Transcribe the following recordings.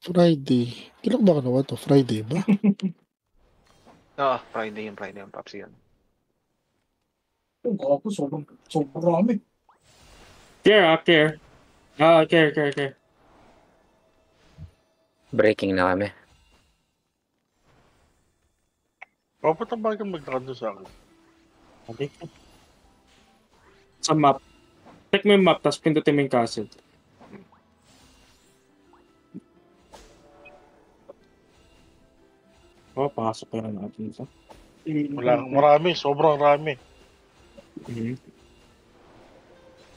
Friday. Kailan ba naman to? Friday ba? Friday yung Pops yun. Yung ako, sobrang rami. Care. Care. Breaking na kami. Dapat ang bagay magtakad doon sa akin. Okay. Sa map. Check mo yung map, tapos pindutin mo yung castle. Oh, pasok ka na natin ito. Marami, sobrang rami.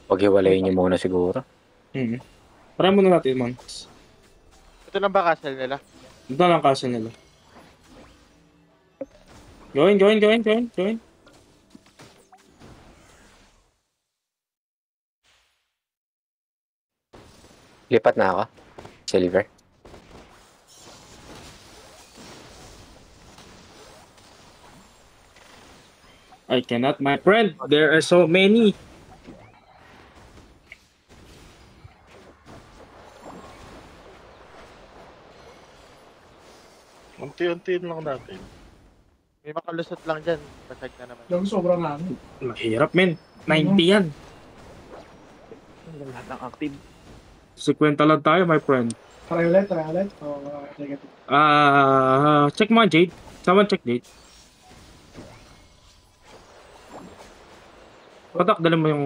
Pag-iwalayin niyo muna siguro. Try muna natin, Mons. Ito na ba castle nila? Ito lang castle nila. Join. Lipat na ako. Silver. I cannot, my friend. There are so many. Unti-untiin lang natin. May makalusot lang dyan. Basag na naman. Yung sobrang rami. Mahirap, men. 90 yan. Lahat ng active. 50 lang tayo, my friend. Try ulit. O, negative. Check mo Jade. Someone check Jade. Patak, dala mo yung...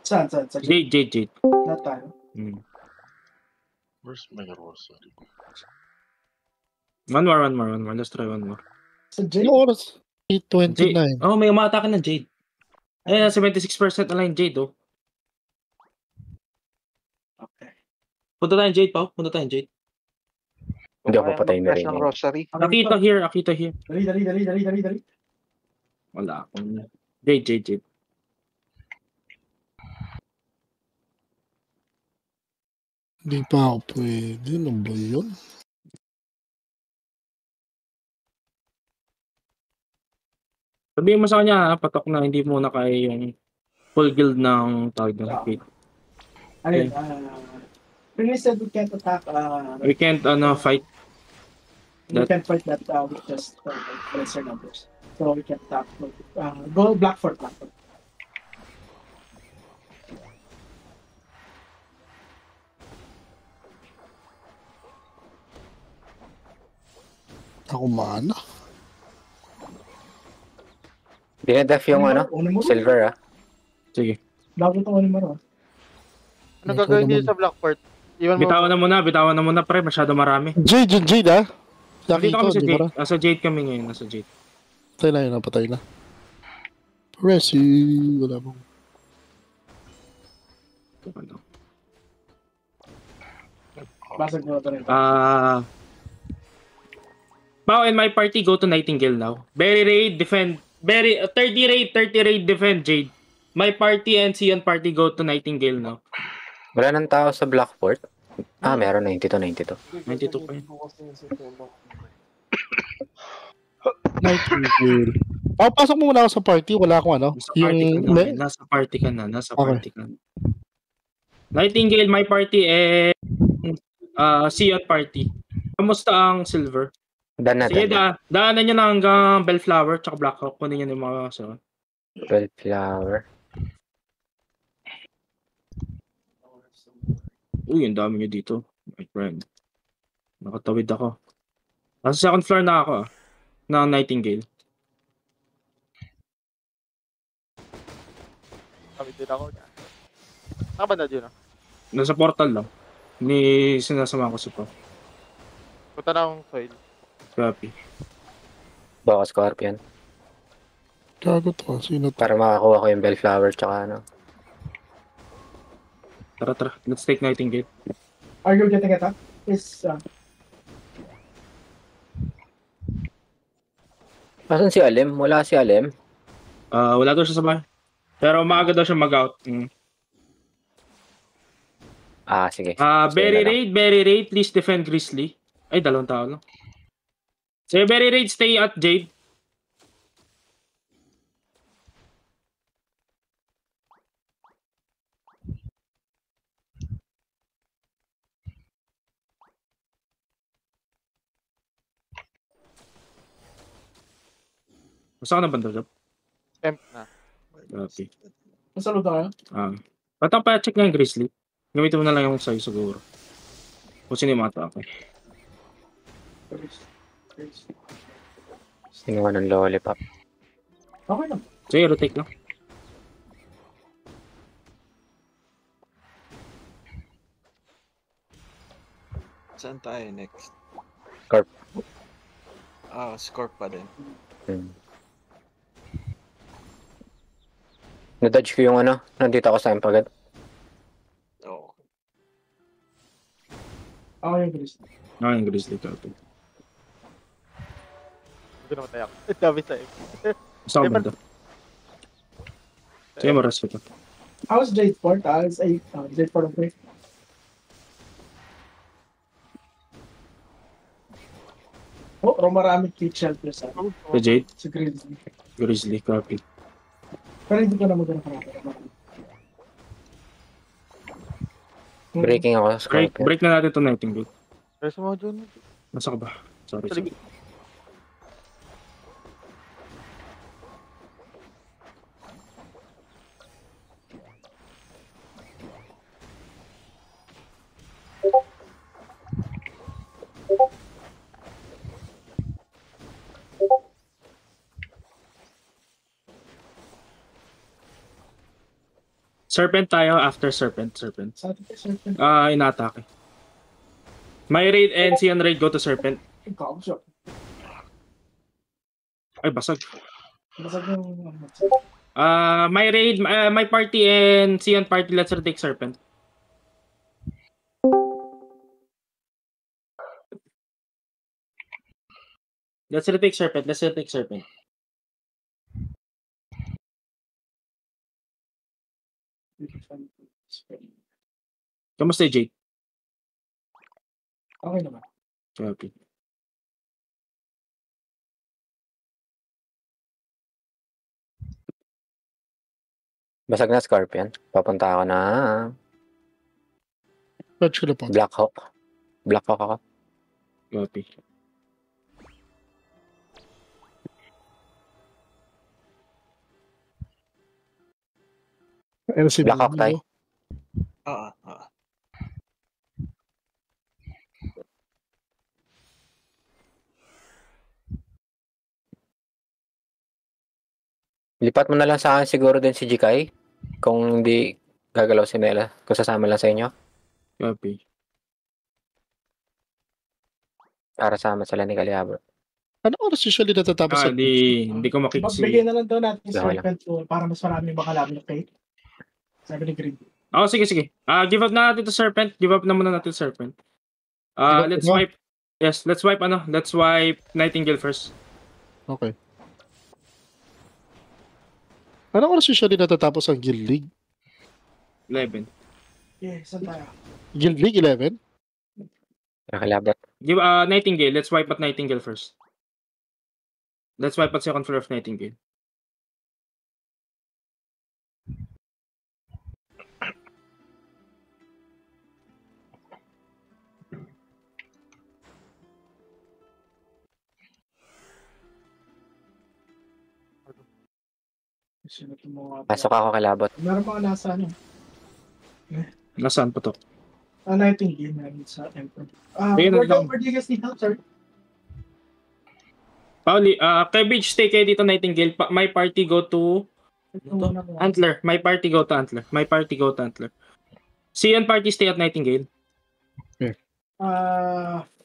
Saan? Jade. Lahat tayo. Where's my rosary? One more. Let's try one more. Sa J. Ano oras? Jade. 8:29. Oh, may umatake na Jade. Eh, 76% align Jade, oh. Okay. Punta tayong Jade. Hindi ako patay na rin. ng rosary. Akita here. Dali. Wala akong... Jade. Hindi pa ako pwede. Ano ba yun? Sabihin mo sa kanya, patok na hindi muna kaya yung full guild ng tawag ng Fate. Ayun. When we said we can't attack, We can't fight. we can't fight that with just lesser numbers. So we can attack. Go Blackfort. Ako mana. Dinedef yung silver Sige. Bago itong Onimaro. Ano gagawin dito sa Blackport? Bitawan na muna pre, masyado marami. Jade ah. Dito kami sa di Jade. ba? Nasa Jade kami ngayon, nasa Jade. Patay na. Resi. Wala mong. Basag mo ito rin. Pao and my party go to Nightingale now. Berry raid, defend. 30 raid, defend Jade. My party and Sion party go to Nightingale now. Wala nang tao sa Blackport. Meron 92. 92 pa yun. Nightingale. Pasok mo muna ako sa party. Wala akong ano. Nasa party ka na. Nightingale, my party, and Sion party. Kamusta ang silver? Sige, daanan nyo na hanggang Bellflower tsaka Blackhawk. Kunin nyo yung mga so. Bellflower. Uy, ang dami nyo dito. My friend. Nakatawid ako. Nasa second floor na ako ng Nightingale. Tawid din ako. Nakabanda dyan Nasa portal lang. Sinasama ko si Pa. Punta na akong soil. Copy. Baka Scorpion. Gago to. Sino to? Para makakuha ko yung Bellflower tsaka Tara. Let's take Nightingale. Are you getting attacked? Asan si Alem? Wala si Alem. Wala daw siya sa bahay. Pero maaga daw siya mag-out. Sige. Berry raid, please defend Grizzly. Ay, 2 tao lang. Sige, Berry raid, stay at Jade. Basta ka na banda job? Temp na. Okay. Masaludo kayo? Patang pa-check nga yung Grizzly. Gamitin mo na lang yung sa'yo siguro. Kung sino yung mga atake. Sinuha ng lollipop. Okay lang. Sige, rotate lang. Saan tayo next? Scorp. Scorp pa din. Nadodge ko yung nandito ako sa Empagad. Oo. Okay yung Grizzly. Yung Grizzly copy. Hindi ko namatay ako. Dami sa'yo. Basta ka banda. Sige, maras ko to. How's Jade Fort? Jade Fort okay. Maraming cute shelters sa The Jade, sa Grizzly. Grizzly copy. Pero hindi ko na magana karami. Breaking ako sa Scorpion. Break na natin to Nightingale. Pero mo, Jun. Nasa ka ba? Sorry. Sa ligid. Serpent tayo after Serpent. Sa atin kay Serpent. Inaatake. My raid and Sion raid go to Serpent. Ikaw, sure. Ay, basag. Basag yung My raid, my party and Sion party, let's retake Serpent. Let's retake Serpent. Kamusta yung Jade? Okay naman. Copy. Basag na Scorpion. Papunta ako na Dodge ko na po. Black Hawk. Black Hawk ako. Copy. Ano si Black Hawk tayo. Oo. Lipat mo na lang sa akin siguro din si Jikai. Kung hindi gagalaw si Mela. Kung sasama lang sa inyo. Copy. Para sama sila ni Kaliabro. Ano oras usually natatapos sa Hindi ko makiksi. Magbigay na lang daw natin yung Okay lang. Serpent tool para mas marami makalaban ng Fate. Sabi ni Green. Sige. Give up na natin to Serpent. Give up na muna natin Serpent. Let's Ano? wipe. Yes, let's wipe Let's wipe Nightingale first. Okay. Ano oras usually natatapos ang Guild League? 11. Yeah, saan tayo? Guild League 11? Kaliabro. Give Nightingale. Let's wipe at Nightingale first. Let's wipe at second floor of Nightingale. Sino itong mga... Pasok ako Kalabot. Meron mga nasa Nasaan pa to? Nightingale namin sa Emperor. Ayun, Lord lang. Overdigas ni help, sir. Pauli, kay Beach stay kayo dito Nightingale. My party go to Antler. My party go to Antler. Sion party stay at Nightingale.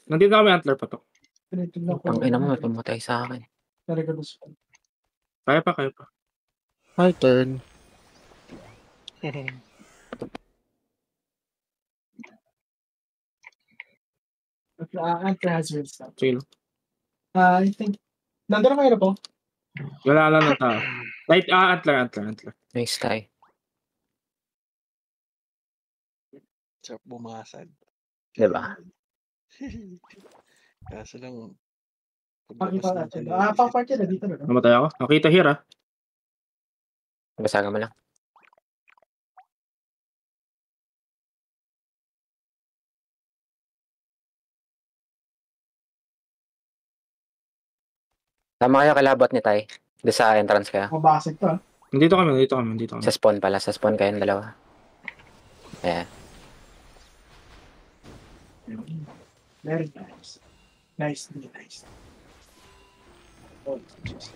Nandito na kami Antler pa to. Tinitignan ko. Ang ina mo, pumatay sa akin. Talaga gusto ko. Kaya pa. My turn. Antler has real stuff. Sige lang. I think, nandun naman yun po. Wala lang ng tao. Antler. Nice tayo. Sarap bumasad. Diba? Kaso lang, Pakita natin. Pang-party na dito na. Namatay ako. Nakita here Basagan mo lang. Tama kayo Kalabot ni Tay. Doon sa entrance kayo. Mabasag to. Nandito kami. Sa spawn pala. Sa spawn kayong dalawa. Yeah. Very nice. Nice. Oh, Jesus.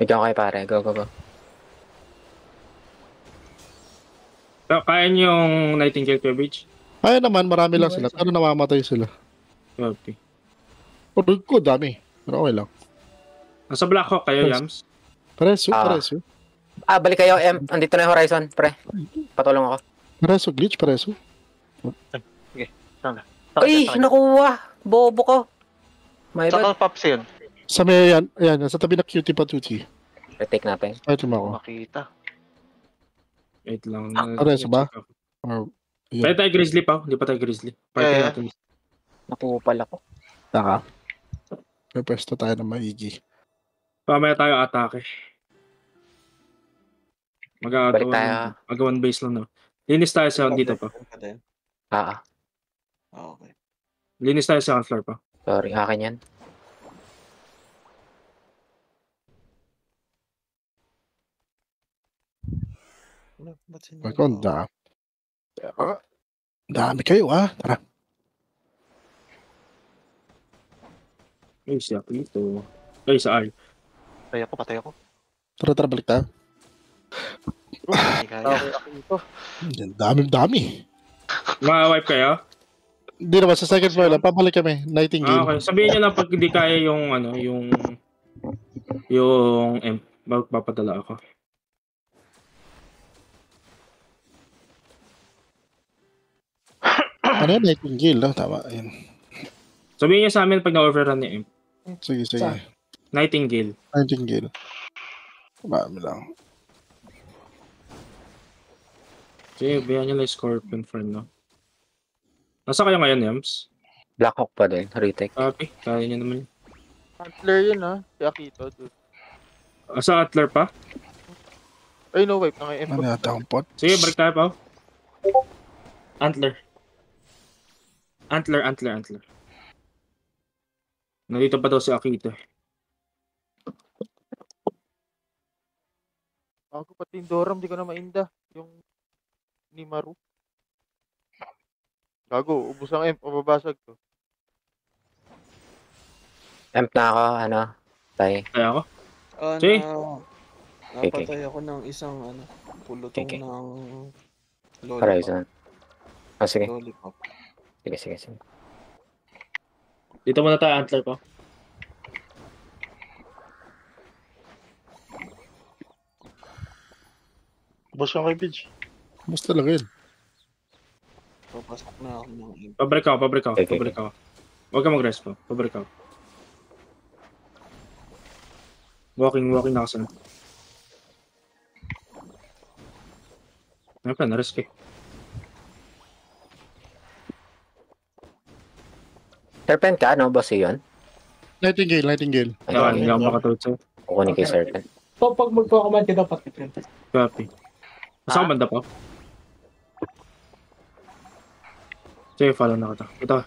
Bigyan ko kayo pare. Go. Kaya niyo yung Nightingale coverage? Kaya naman, marami lang sila. Pero namamatay sila. Okay. Purog ko, dami. Pero okay lang. Nasa Blackhawk kayo, Yes. Yams? Pareso. Balik kayo. Andito na yung Horizon, pre. Patulong ako. Pareso. Ay, nakuha. Bobo ko. My bad. Saka Pops yun. Sa may yan, sa tabi na cutie patuti. Retake natin. Ay, tuma ako. Makita. Wait lang. Pareso ba? Or, Pwede tayo Grizzly pa. Hindi pa tayo Grizzly. Party Yeah. natin. Nakupal ako. Taka. May pwesto tayo ng maigi. Pamaya tayo atake. Balik tayo. Mag-one base lang na. Linis tayo sa dito pa. Pa din. Oh, Okay. Linis tayo sa floor pa. Sorry, akin yan. Ba't sino? Maganda. Dami kayo, Tara. Ay, siya dito. Ay, sa R. Patay ako. Tara, balik tayo. Hindi kaya. Okay, ako ito. Dami. Ma-wipe kayo? Hindi naman, sa second floor lang. Pabalik kami. Nightingale. Okay. Sabihin nyo lang pag hindi kaya yung M. Papadala ako. Ano yan? Nightingale, tama. Ayun. Sabihin nyo sa amin pag na-overrun ni M. Sige. Nightingale. Nightingale. Marami lang. Sige, bayan nyo lang yung Scorpion friend, no? Nasa kayo ngayon, Yams? Blackhawk pa din. Retake. Copy. Kaya nyo naman yun. Antler yun Si Akito. Dude. Sa Atler pa? Ay, no, wipe na ngayon. Ano yata ang pot? Sige, break tayo pa. Antler. Nandito pa daw si Akito. Ako pati yung Doram, di ko na mainda. Yung ni Maru. Gago, ubus ang M. Pababasag to. Amp na ako, Tay. Kaya ako? Sige. Okay. Napatay ako ng isang pulutong Okay. ng lollipop. Horizon. Sige. Lollipop. Sige. Dito muna tayo, Antler pa. Boss yung kay Pidge. Mas talaga yun. Papasok na ako ng imp. Pabrik ako. Okay. Huwag ka mag-rest pa. Pabrik ako. Walking na ako sana. Ano pa, na-risk eh. Serpent ka, boss yun? Nightingale. Kaya hindi ako makatulog sa'yo. Kukunin kay Serpent. So, pag magko-command ka dapat different. Copy. Nasa banda pa. Sige, follow na kita. Kita.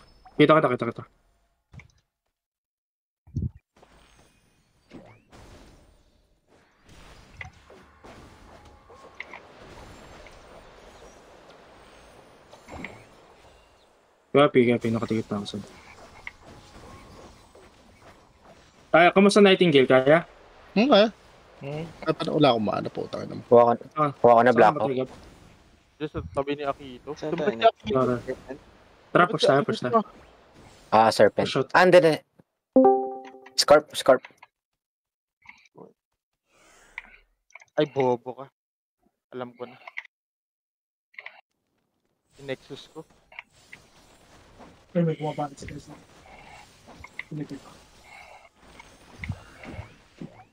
Copy, nakatikip na ako sa'yo. Kaya, kamusta Nightingale? Kaya? Kaya. Wala akong maana po. Tayo naman. Kuha ko na Blackhawk. Just sa tabi ni Akito. Saan Tumabas tayo si Akito. Tara, push tayo. Serpent. Shot. Hindi. Scorp. Ay, bobo ka. Alam ko na. Yung Nexus ko. Pero may kumabakit sa Chris.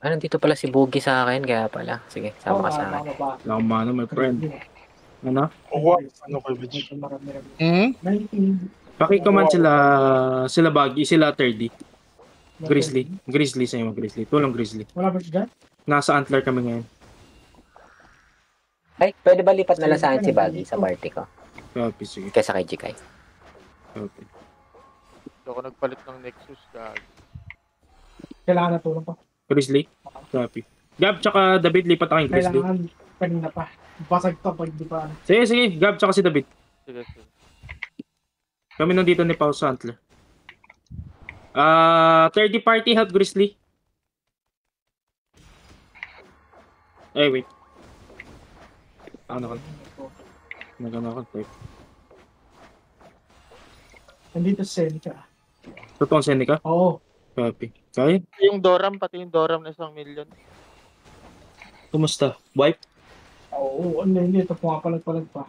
Nandito pala si Boogie sa akin, kaya pala. Sige, sama ka sa akin. Wala akong mana, my friend. Ano? Ano kay Pidge? Paki-command sila Baggy, sila 3D. Grizzly sa'yo, Grizzly. Tulong Grizzly. Wala ba siya? Nasa Antler kami ngayon. Ay, pwede ba lipat na lang sa akin si Baggy sa party ko? Copy, sige. Kesa kay Jikai. Copy. Hindi ako nagpalit ng Nexus. Gag. Kailangan na tulong pa. Grizzly. Copy. Gab, tsaka David, lipat ako yung Grizzly. Kailangan kanina pa. Basag to pag di pa. Sige, sige. Gab, tsaka si David. Sige, sige. Kami nandito ni Pao sa Antler. 30 party help Grizzly. Wait. Ano ka? Nagano ako. Type. Nandito si Seneca. Totoong Seneca? Oo. Copy. Kaya? Yung Doram, pati yung Doram na 1 million. Kumusta? Wipe? Oo. Hindi. Ito pumapalag-palag pa.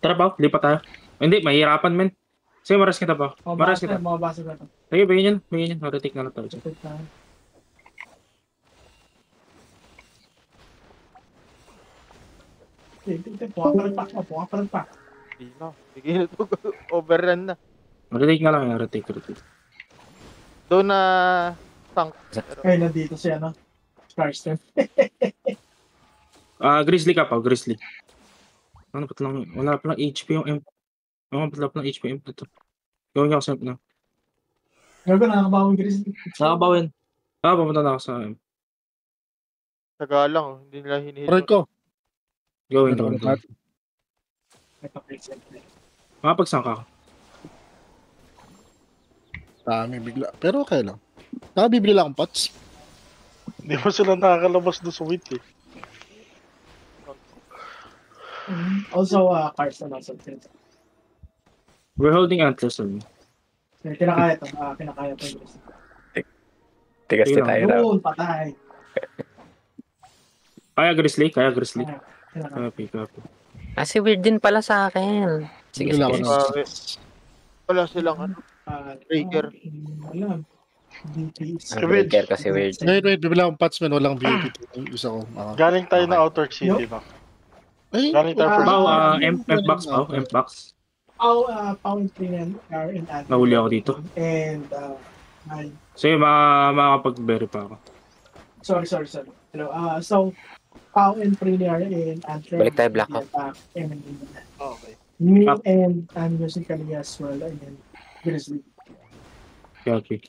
Tara Pao, lipat tayo. Hindi, mahirapan men. Sige, maras kita pa. Maras kita. Mga base na ito. Sige, bigyan yan. Retake na lang tayo. Check na. Pumapalag pa. Hindi na. Bigay na ito. Overrun na. Retake na lang yan. Retake. Doon na tank. Ay, nandito si ano. Starstem. Grizzly ka pa, Grizzly. Ano pa lang, wala pa lang HP yung M. Wala pa lang HP yung M ito. Gawin niya ako sa M na. Gago, nakakabawang Grizzly. Nakabawin. Pumunta na ako sa M. Taga lang. Oh. Hindi nila hinihil. Right ko. Gawin Ano ko. ba? Makapagsan ka. Dami bigla. Pero okay lang. Nakabibili lang akong pots. Hindi mo sila nakakalabas doon sa wait eh. Also, cars na nasa tent. We're holding antlers on. Kinakaya ito. Kinakaya ito. Tigas na tayo raw. Yun, patay. Kaya Grizzly. Kinakaya. Copy. Kasi weird din pala sa akin. Sige, Bigla ako sige. ng- Wala silang ano. Breaker. Wala. DPs. Ang breaker kasi weird. Wait, bibili akong pots man. Walang VIP. Yung isa ko. Galing tayo na Outer City na. Ay, Galing tayo first. Pao, M-box Pao. M-box. Pound clean and add. Nahuli ako dito. And, Sige, makakapag-verify ako. sorry. Hello. So, Pau and Premier and Antler. Balik tayo, Black Hawk. Okay. Me and I'm using Kali as well. And then Grizzly. Copy.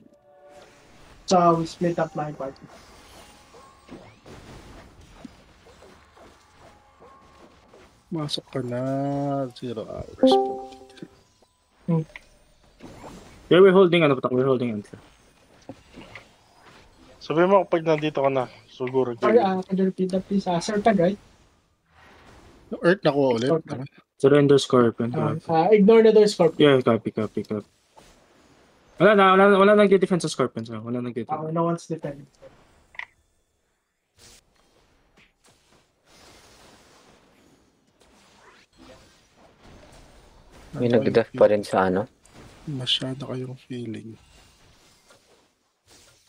So, we split up my party. masok ka na. 0 hours. Yeah, we're holding Patak. We're holding Antler. Sabi mo kapag nandito ka na, siguro. Sorry, can you repeat that please? Certain, right? Earth nakuha ulit. Surrender Scorpion. Ignore the Scorpion. Yeah, copy. Wala nag-defense sa Scorpion. Wala nag-defense. No one's defending. May nag-def pa rin sa ano. Masyado kayong feeling.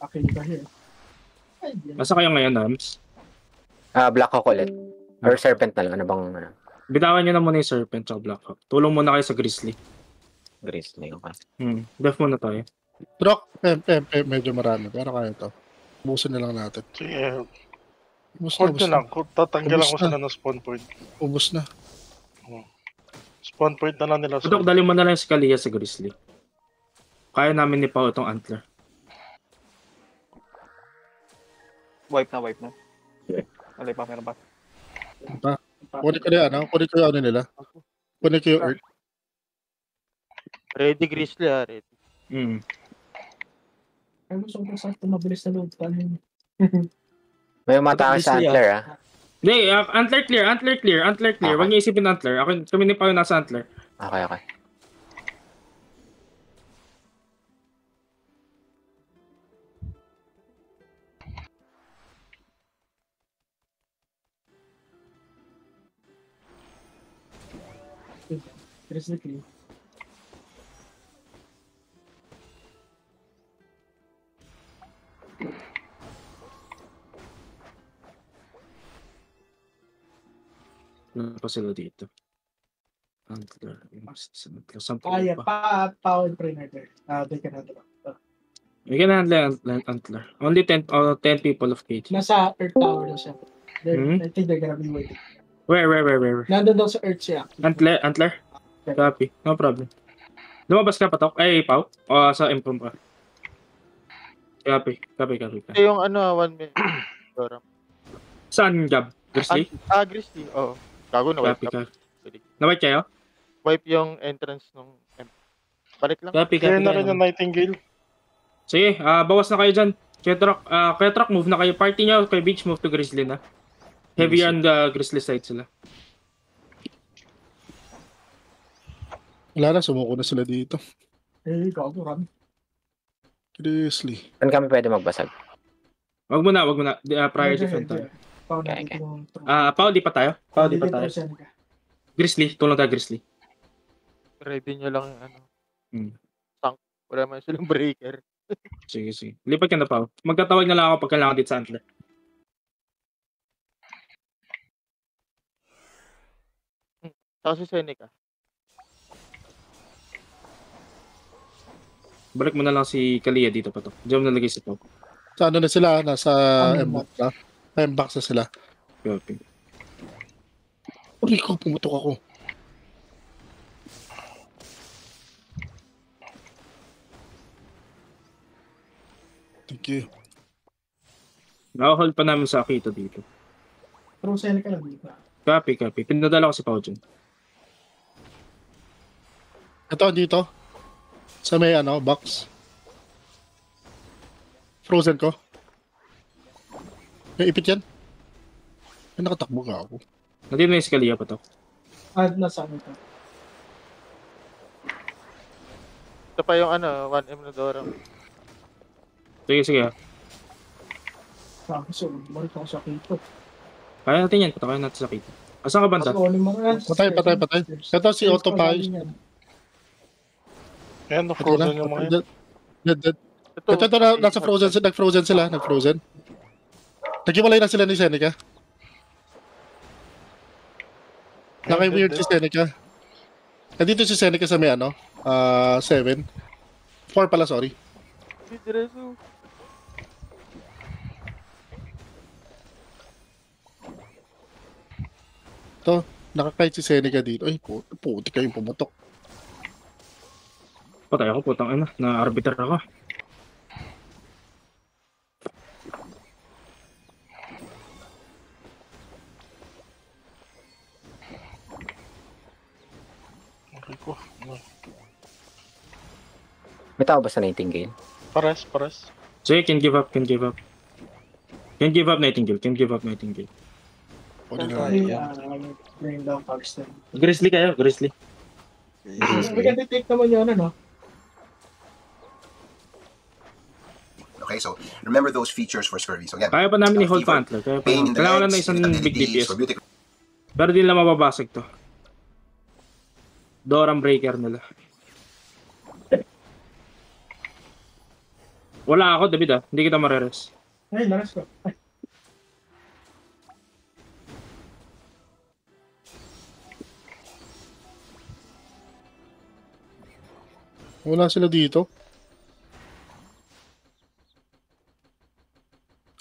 Okay, ba here? Ay, Masa kayo ngayon, Nams? Black Hawk ulit. Or Serpent na lang. Ano bang ano? Bitawan nyo na muna yung Serpent sa Black Hawk. Tulong muna kayo sa Grizzly. Grizzly. Okay. Def muna tayo. Rock, medyo marami. Pero kaya to. Ubusin na lang natin. Sige, Ubus hold nyo na. lang. Tatanggalan ko Ubus na. sila ng spawn point. Ubus na. Spawn point na lang nila. Putok, dali mo na lang si Kalia sa Grizzly. Kaya namin ni Pao itong Antler. Wipe na. Alay pa, meron pa. Kunin ko na yan. Kunin ko yung ano nila. Kunin ko yung Earth. Ready Grizzly ready. Ay, gusto ko sa mabilis na load. May umatake sa Antler Hindi, Antler clear. Okay. Huwag niyo isipin Antler. Kami ni Pao nasa Antler. Okay. Grizzly clean. Ano pa sila dito? Antler. Yeah, Pau and Premier there. They can handle it. We can handle Antler. Only 10 people of KT. Nasa Earth Tower na siya. I think they're gonna be waiting. Where? Nandun daw sa Earth siya. Antler? Copy. No problem. Lumabas ka, Patok? Ay, Pao? O sa Improm ka? Copy. Ito yung ano, 1 minute. Doram. Saan, Gab? Grizzly? Grizzly. Oo. Gago na wipe Copy up. ka. Na-white kayo? Wipe yung entrance nung balik lang. Copy Kaya na rin ka. yung Nightingale. Sige, bawas na kayo dyan. Kaya truck, move na kayo. Party nyo, kay Beach, move to Grizzly na. Heavy on the Grizzly side sila. Wala na, sumuko na sila dito. Gago, run. Grizzly. Saan kami pwede magbasag? Wag mo na. Prior defense tayo. Okay. Pao, di pa tayo? Grizzly, tulong tayo Grizzly. Ready nyo lang yung ano. Hmm. Wala man silang breaker. Sige. Lipat ka na, Pao. Magtatawag na lang ako pag kailangan dito sa Antler. Tapos si Seneca. Balik mo na lang si Kalia dito pa to. Diyan mo nalagay si Pao. Sa ano na sila? Nasa M-box na? M-box na sila. Okay. Rico, pumutok ako. Thank you. Nakahold pa namin sa Akito dito. Pero Seneca lang dito. Copy. Pinadala ko si Pao dyan. Ito, dito. Sa may ano, box. Frozen ko. May ipit yan. Ay, nakatakbo ka ako. Nandito na yung si Kalia pa to. Nasa ano ito? Ito pa yung ano, 1M na Doram. Sige. So, balik ako sa Kito. Kaya natin yan. Patakin natin sa Akito. Asan ka banda? Patay. Ito si Otto Pai. Ayan, na-frozen yung mga yan. Dead. Ito, nasa frozen sila. Nag-frozen. Naghiwalay na sila ni Seneca. Naka-weird si Seneca. Nandito si Seneca sa may ano, 7. 4 pala, sorry. Si Dresu. Ito, nakakahit si Seneca dito. Ay, puti kayong pumutok. Patay ako, putang ina. Na-arbiter ako. Rico. May tao ba sa Nightingale? Pares. Sige, can give up. Can give up Nightingale. Pwede na. Bring down Paxton. Grizzly kayo, Grizzly. We can detect naman yun, ano? Okay, so remember those features for scurvy. So again, Kaya pa namin i-hold pa Antler. pain in the Kailangan lang na legs, isang irritability, big DPS. scorbutic Pero di nila mababasag to. Doram breaker nila. Wala ako, David ah. Hindi kita mareres. Ay, laras ko. Ay. Wala sila dito.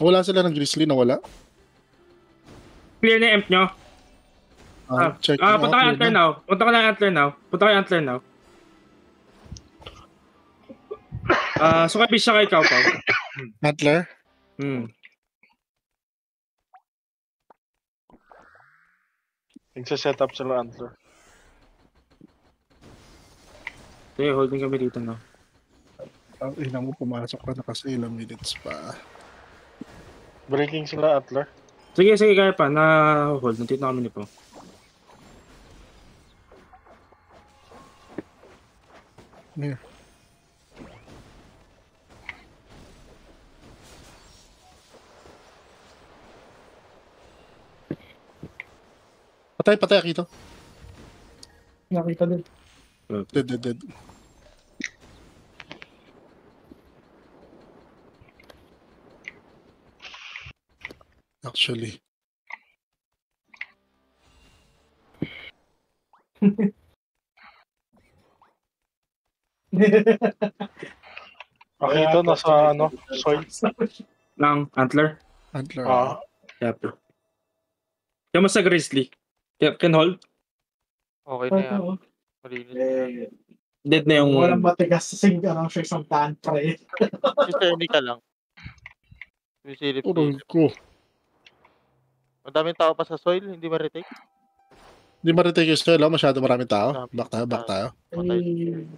Wala sila ng Grizzly na wala. Clear na imp nyo. Check. Punta kayo Antler now. Punta kayo Antler now. So kay siya kay ikaw pa. Antler. Nagsa-set up sila Antler. Sige, holding kami dito no. Ang ina mo, pumasok ka na kasi ilang minutes pa. Breaking sila Antler. Sige, kaya pa. Na-hold. Nandito na kami ni po. Here. Patay Akito. Nakita din. Dead. Actually. Okay, ito nasa ano, soil. Ng Antler. Yep. Kamusta Grizzly? Can hold? Okay na yan. Malinis na yan. Dead na yung... Walang matigas sa isang daan pre. Si Seneca lang. Silip Uray ko. Madaming tao pa sa soil, hindi ma-retake. Hindi ma-retake yung soil, masyado maraming tao. Back tayo. Ay,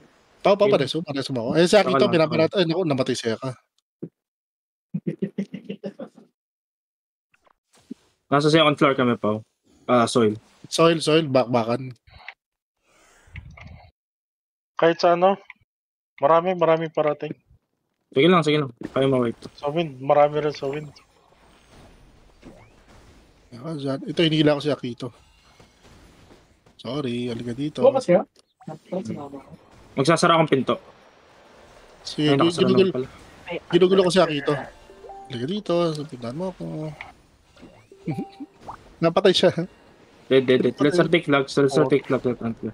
Tao pa, pareso mo ako. Eh, si Akito, Saka lang, pinaparat. Ay, naku, namatay siya ka. Nasa second floor kami pa. Soil. Soil, bakbakan. Kahit sa ano, marami parating. Sige lang. Kaya ma-wipe. Sa wind, marami rin sa wind. Ito, hinihila ko si Akito. Sorry, aliga dito. bukas ka? Sumama ako. Magsasara akong pinto. Sige, Ay, nakasara naman pala. ginugulo ko si Akito. Aliga dito, sabihan mo ako. Napatay siya. Dead. Let's take flags. Let Antler.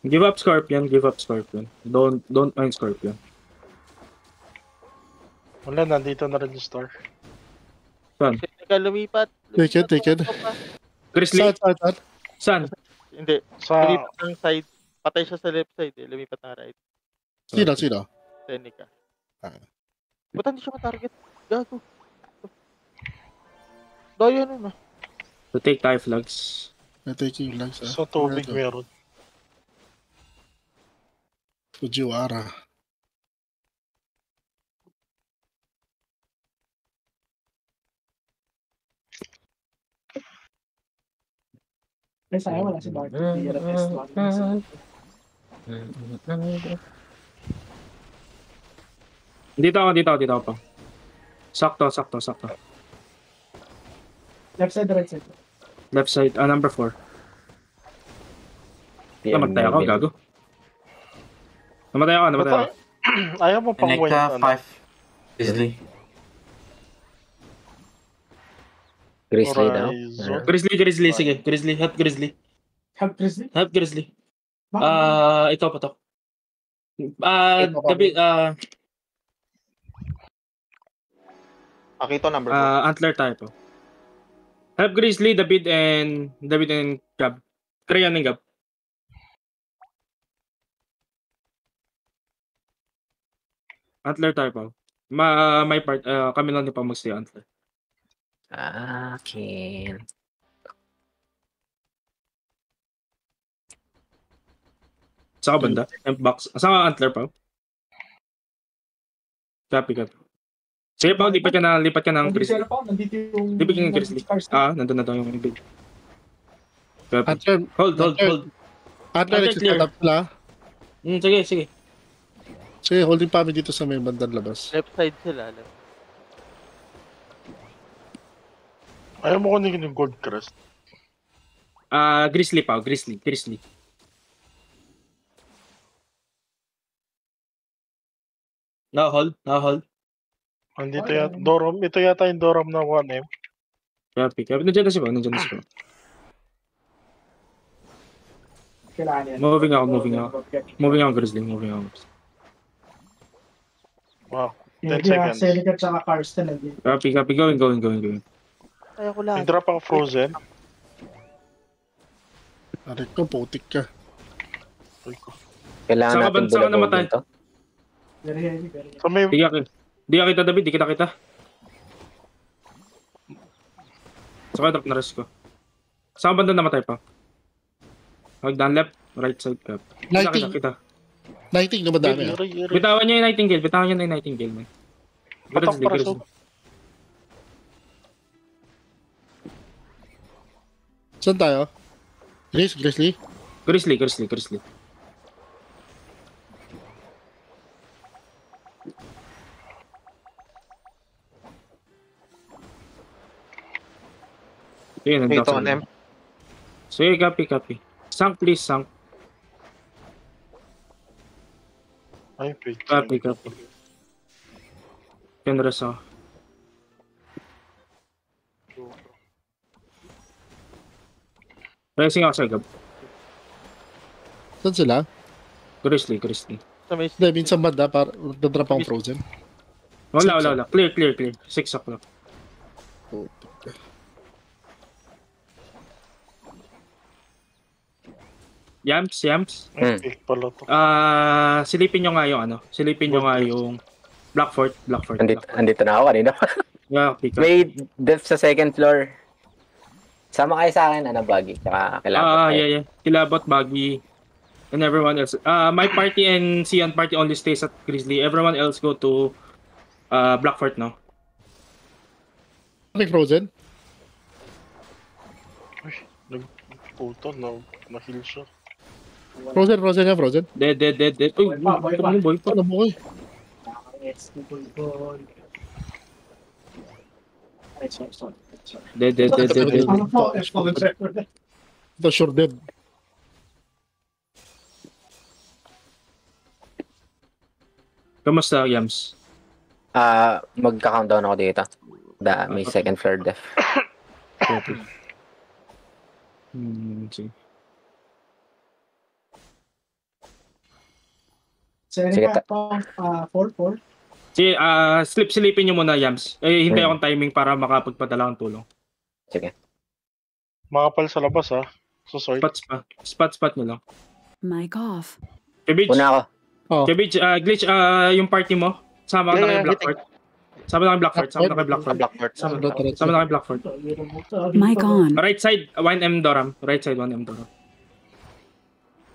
Give up Scorpion. Don't mind Scorpion. Wala, nandito na rin yung star. Seneca lumipat. Take it. Grizzly? Saan? Saan? Hindi. Sa, Lumipat ng side. Patay siya sa left side. Lumipat ng right. Sino? Seneca. Ah. Ba't hindi siya ma-target? Gago. Daya nun ah. So take tayo flags. Taking lags. sa tubig meron. Fujiwara. Ay, sayang wala si Bart. Hindi yan ang S1. Dito ako pa. Sakto. Left side, right side. Left side, number 4. Namatay ako, gago. Namatay ako. Ayaw mo pang wind. Seneca 5. Grizzly. Grizzly daw. Horizon. Grizzly, sige. Grizzly, help Grizzly. Help Grizzly. Bakit? Ito pa to. Akito number 4. Antler tayo po. Help Grizzly, David and Gab. Crayon and Gab. Antler tayo po. My part, kami lang din pa mag-stay Antler. Akin. Saka banda, M-box. Saka Antler pa. Copy. Sige pa, lipat ka ng Grizzly. Nandito yung... Lipat ka ng Grizzly. Nandun na daw yung ibig. Copy. Antler, Hold. Antler, clear. nagsiset up sila. Sige. Sige, holding pa kami dito sa may bandang labas. Left side sila. Left. Ayaw mo kunin yung gold crest. Grizzly pa, Grizzly. Hold. Andito yata, Dorom. Ito yata yung Dorom na 1M. Copy. Nandiyan na si Pao. Kailangan yan. Moving ako, Grizzly. Wow. 10 Hindi, seconds. Seneca tsaka Karsten nandito. Copy. Going. Kaya ko lang. I-drop ang frozen. Arik ko, putik ka. Kailangan Saka natin saka namatay. bulabogin to. Very heavy. So may, Di ka kita, David. Di kita. Saka drop na rest ko. Saan banda namatay pa? Hagdan left, right side cap. Kita. Lighting na madami. Bitawan niyo yung Nightingale. Man. Patok para Grizzly. Saan tayo? Grizzly? Grizzly. Sige, Dito on M. Sige, copy. Sank, please, sank. Ay, wait. Copy. Pinrest ako. Pressing ako sa Gab. Saan sila? Grizzly. Sa may Hindi, minsan banda, para dadrop ang frozen. Wala. Clear. 6 o'clock. Putik ka. Yamps. Epic pala to. Silipin nyo nga yung Black Fort. Black Fort. Andito na ako kanina. Yeah, pick up. May death sa second floor. Sama kayo sa akin, Buggy. Tsaka kilabot. Yeah. Kilabot, Buggy, and everyone else. My party and Sion party only stays at Grizzly. Everyone else go to Black Fort now. May frozen? Puto, na-heal siya. Frozen. Dead. Uy, boy. Ano mo eh? Yes, ball. Ay, sorry. Dead. Ano po? Ito, sure dead. Kamusta, Yams? Magka-countdown ako dito. May second floor death. Okay. Sige. Seneca, 4. Sige, sleepin nyo muna, Yams. Hintay akong timing para makapagpadala ng tulong. Sige. Makapal sa labas, ha? So, sorry. Spot nyo lang. Mic off. Kebich, Una ako. Glitch, yung party mo. Sama ka na kay Blackfort. Sama na kay Blackfort. Mic on. Right side, 1M Doram. Right side, 1M Doram.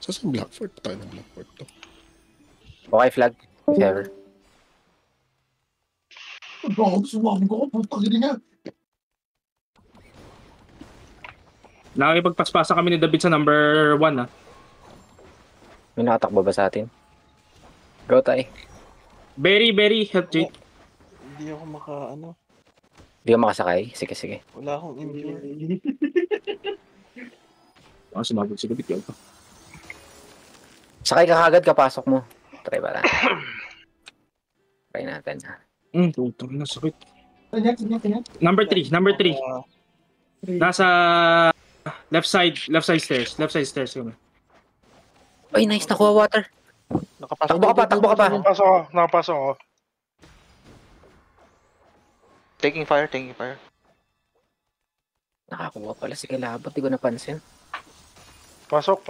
Saan Blackfort? Tayo ng Blackfort to. Okay, flag. If ever. Sumama ko. Putang ina nga. Nakikipagpaspasa kami ni David sa number 1, ha? May nakatakbo ba sa atin? Go, tay. Very help, Jake. Hindi ako Hindi ka makasakay? Sige. Wala akong injury. Sumabog si David yun. Sakay ka kagad, kapasok mo. Try ba lang? Try natin. Tutang na, sakit. Number 3. Nasa left side stairs. Kami. Ay, nice. Nakuha water. Takbo ka pa. Nakapasok ako. Taking fire. Nakakuha pala si Kilabot. Di ko napansin. Pasok.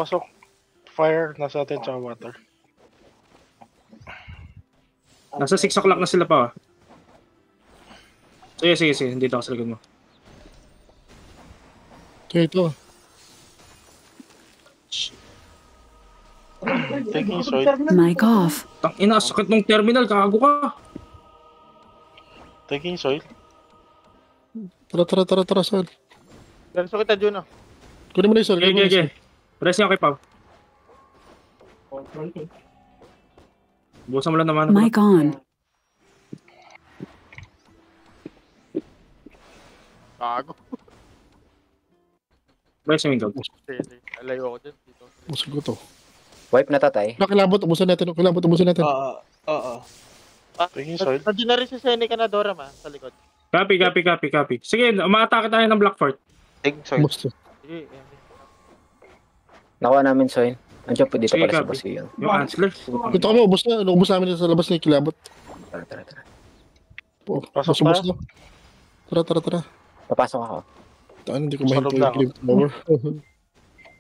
Fire, nasa atin tsaka water. Nasa 6 o'clock na sila pa. Sige. Dito ako sa likod mo. Ito. Taking soil. Mic off. Tangina, sakit ng terminal. Kago ka. Taking soil. Tara, Sol. Ganso kita, Juno. Kunin mo na yung Sol. Okay. Rest niya kay Pao. Busan mo lang naman. Mic on. Bago. Rest niya yung Sige. Alayo ako dyan. Dito. Busog ko to. Wipe na tatay. Kilabot, umusan natin. Taking soil. Nandiyan na rin si Seneca na Doram, ha? Sa likod. Copy. Sige, umatake tayo ng Blackfort. Taking soil. Gusto. Sige. Nakuha namin soil. Andiyan po dito Sige, pala sa copy. position. Yung Ansler. Dito kami, ubos na. Ubos namin sa labas ni Kilabot. Tara. Pasok Ubos tayo. na. Tara. Papasok ako. Hindi ko Sa mahinto loob na yung clip tower.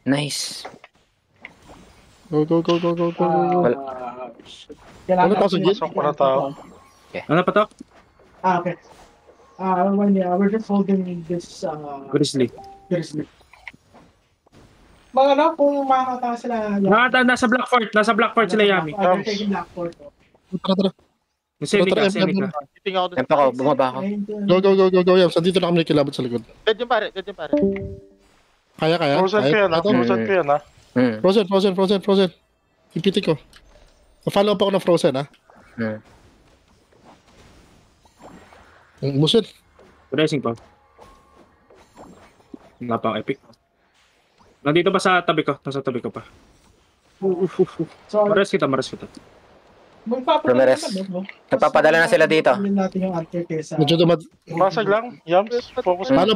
Nice. Go. Ano pa sa gate? Pasok para tao. Ano pa to? Okay. We're just holding this Grizzly. Mga kung makakatawa sila. Nasa Blackfort sila, Yami. They're taking Blackfort. Tara. Yung Seneca. Titing ako doon. Tempo ko, bumaba ako. Go. Yams, andito na kami ni Kilabot sa likod. Dead yung pare. Kaya. Frozen ko yan, ha? Frozen. Ipitik ko. Follow up ako ng Frozen, ha? Umusin. Racing pa. Wala pang epic. Nandito ba sa tabi ko? Nasa tabi ko pa. So, Mares kita. Ramirez. Nagpapadala na sila dito. natin yung answer kaysa. Medyo Basag lang. Yams, focus. Palo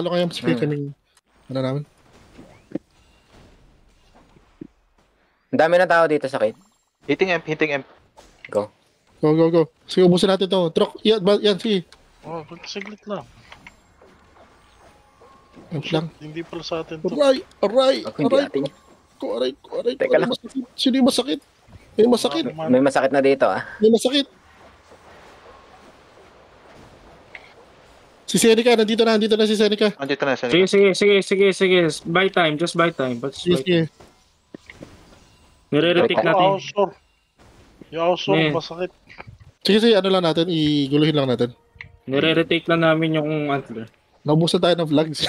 ka Yams. Kaming, namin. Ang dami na tao dito sa kit. Hitting M. Go. Sige, ubusin natin to. Truck, yan, sige. Saglit lang. Yan lang. Hindi pala sa atin to. Aray. Ako hindi natin. Aray. Teka lang. Sino yung masakit? May masakit. May masakit na dito, ah. May masakit. Si Seneca, nandito na si Seneca. Andito na, Sige, Seneca. sige. Buy time, just buy time. But Sige. nire-retake natin. Ausor. Yung Ausor, Eh. masakit. Sige, ano lang natin, iguluhin lang natin. Nire-retake lang namin yung antler. Naubusan tayo ng vlogs.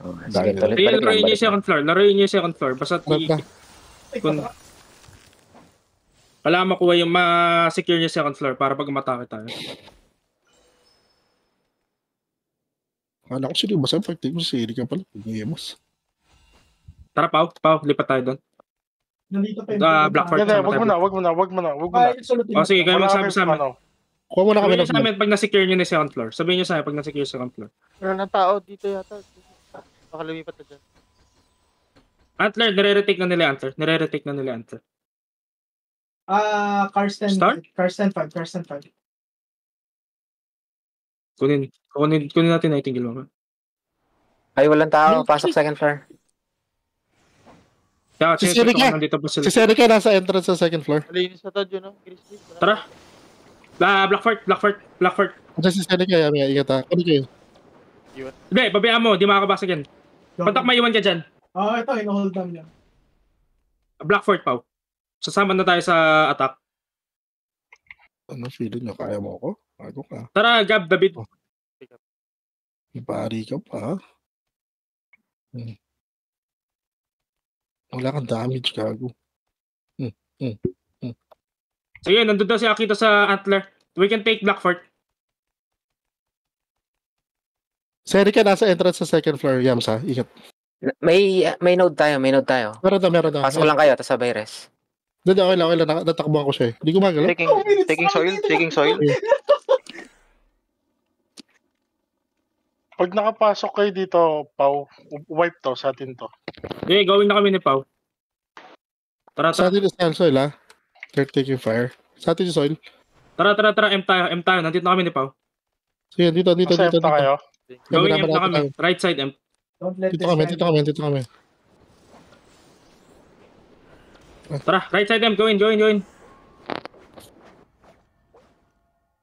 Oh, sige, tuloy. Sige, Balik lang, laruin niyo balik yung second floor. Laruin niyo yung second floor. Basta kung kailangan makuha yung ma-secure niyo yung second floor para pag umatake tayo. Ano ko sino, basta pag-take mo si Seneca pala. Pag-iemos. Tara, Pau, lipat tayo doon. Nandito pa Blackford. Hindi, wag mo na. O sige, kayo magsabi sa amin. Kuha muna kami Sabihin ng niyo sa amin pag na-secure niyo na yung second floor. Sabihin niyo sa amin pag na-secure yung second floor. Meron ng tao dito yata. Baka lumipat na dyan. Antler, nire-retake na nila Antler. Karsten Start? 5. Kunin natin Nightingale mo. Ay, walang tao. Pasok second floor. Kaya, Si check Seneca. ko nandito pa sila. Si Seneca nasa entrance sa second floor. Malinis na to dyan, no? Grizzly. Tara. Blackford. Kasi si Seneca, may ingat ha. Ano kayo? Hindi, babayaan mo. Di makakabasag yan. Patak maiwan ka dyan. Ito, in-hold down niya. Blackford, Pau. Sasama na tayo sa attack. Ano feeling nyo? Kaya mo ako? Bago ka. Tara, Gab, David. Ipari ka pa ha? Wala kang damage, gago. Sige, nandun daw si Akito sa Antler. We can take Blackford. Seneca nasa entrance sa second floor. Yams ha, ingat. May node tayo. Meron na. Pasok lang kayo, tapos sabay rest. Hindi, okay lang. Natakbuhan ko siya eh. Hindi gumagalaw. Taking soil. Pag nakapasok kayo dito, Pau, wipe to sa atin to. Okay, going na kami ni Pau. Tara. Sa atin is soil ha. Taking fire. Sa atin yung soil. Tara. M tayo. Nandito na kami ni Pau. Sige, dito. Nasa F na kayo. Going M na kami. Right side M. Don't let Dito kami. Tara, right side M. Going.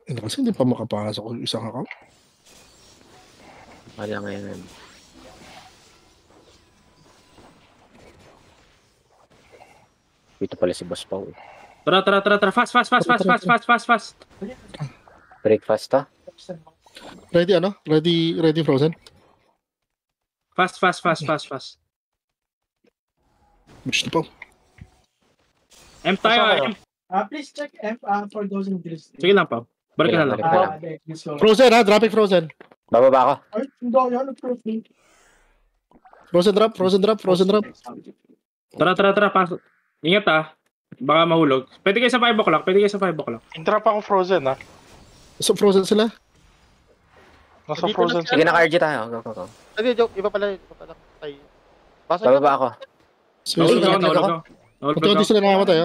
Kasi hindi pa makapasok yung isang account. Wala ngayon. Dito pala si Boss Pau. Tara. Fast. Breakfast to. Ready frozen? Fast. Gusto pa. M tayo. Pasok M. Please check F for those in Grizzly. Sige lang, Pau. Balik ka na lang. Let's go. Frozen ha, dropping frozen. Bababa ako. Ay, hindi yan. Frozen drop. Tara. Pasok. Ingat ah. Baka mahulog. Pwede kayo sa 5 o'clock. Intrap ako frozen, ha? So frozen sila? Nasa Dito frozen. na Sige na RG tayo. Go. Hindi, joke. Iba pala. Tayo. Bababa ako. Sige, Nahulog ako. Unti sila namamatay.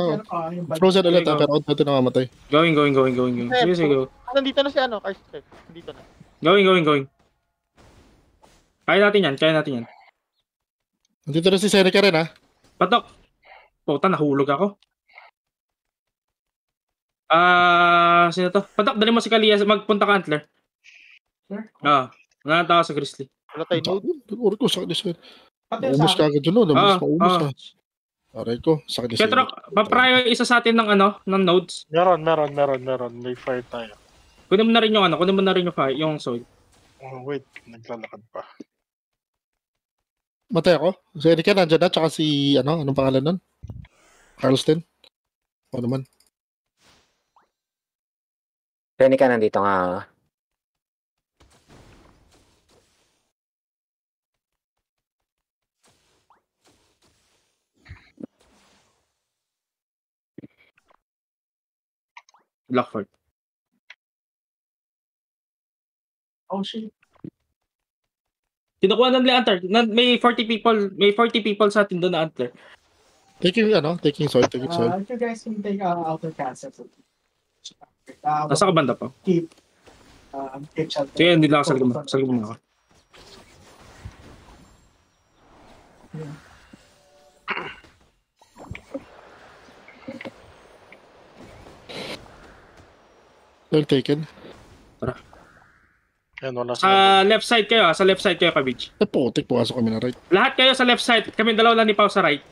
Frozen ulit ha, pero unti namamatay. Going. Sige, go. Nandito na si Karsten. Nandito na. Going. Kaya natin yan. Nandito na si Seneca rin ha. Patok. Puta, nahulog ako. Sino to? Patok, dali mo si Kalia. Magpunta ka, Antler. Sure. Nanata ako sa Grizzly. Wala tayo node. Nag-uri ko, sakit siya. Pati Maubos ka agad yun, no? Maubos ah. na. Aray ko, sakit siya. Petro, paprayo isa sa atin ng nodes. Meron. May fire tayo. Kunin mo na rin yung fire, yung soil. Oh, wait, naglalakad pa. Matay ako. Seneca nandyan na, tsaka si, anong pangalan nun? Carlston? O naman. Seneca nandito nga. Blackford. Oh, shit. Kinukuha na nila Antler. May 40 people sa atin doon na Antler. Taking soil. If you guys can take outer castle. Nasa ka banda pa. Keep shelter. Sige, hindi lang ako sa likod mo ako. Well taken. Tara. Yan, wala Sa left side kayo, sa left side kayo, Kabich. Putik, pumasok kami na right. Lahat kayo sa left side, kami dalawa lang ni Pao sa right.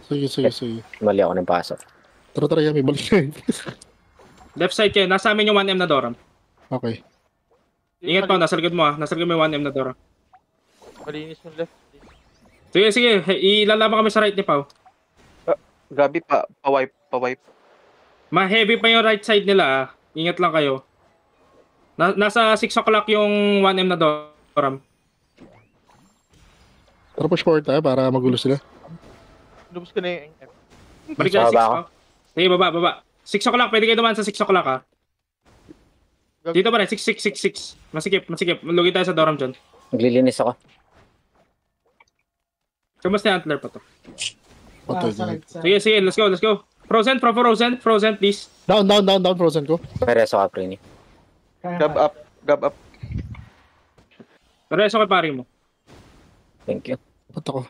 Sige. Mali ako ng pasok. Tara, may balik na yun. Left side kayo, nasa amin yung 1M na Doram. Okay. Ingat pa, nasa likod mo nasa likod mo yung 1M na Doram. Malinis yung left. Sige, ilalaban kami sa right ni Pao. Gabi pa-wipe. Ma-heavy pa yung right side nila. Ingat lang kayo. Nasa 6 o'clock yung 1M na Doram. Tara push forward tayo para magulo sila. Lubos ko na yung M. Balik ka Baba 6 ako. Sige, baba. 6 o'clock, pwede kayo dumaan sa 6 o'clock ha. Dito pa rin, 6. Masikip. Lugi tayo sa Doram dyan. Naglilinis ako. Kamusta yung antler pa to? Patay Sa na. right side. Sige, let's go. Frozen, please. Down, frozen ko. Pereso ka, Prini. Gab up. Reso kay pare mo. Thank you. Ba't ako?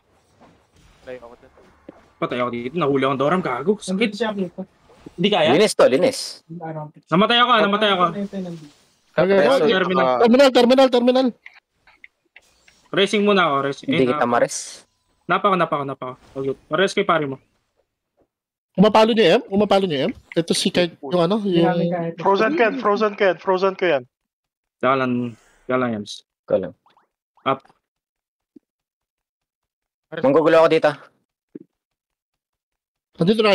Play ako dyan. Patay ako dito, nahuli akong Doram, gago. Nandito Sakit. siya dito. Hindi kaya? Linis. Namatay ako. Terminal. Racing muna ako, racing. Hindi kita mares. Napako. Okay. Mares kay pare mo. Umapalo niya M? Ito si Kite, yung ano? Yung... Frozen ko yan. Kaya lang Yams. Ikaw lang. Up. Manggugulo ako dito. Nandito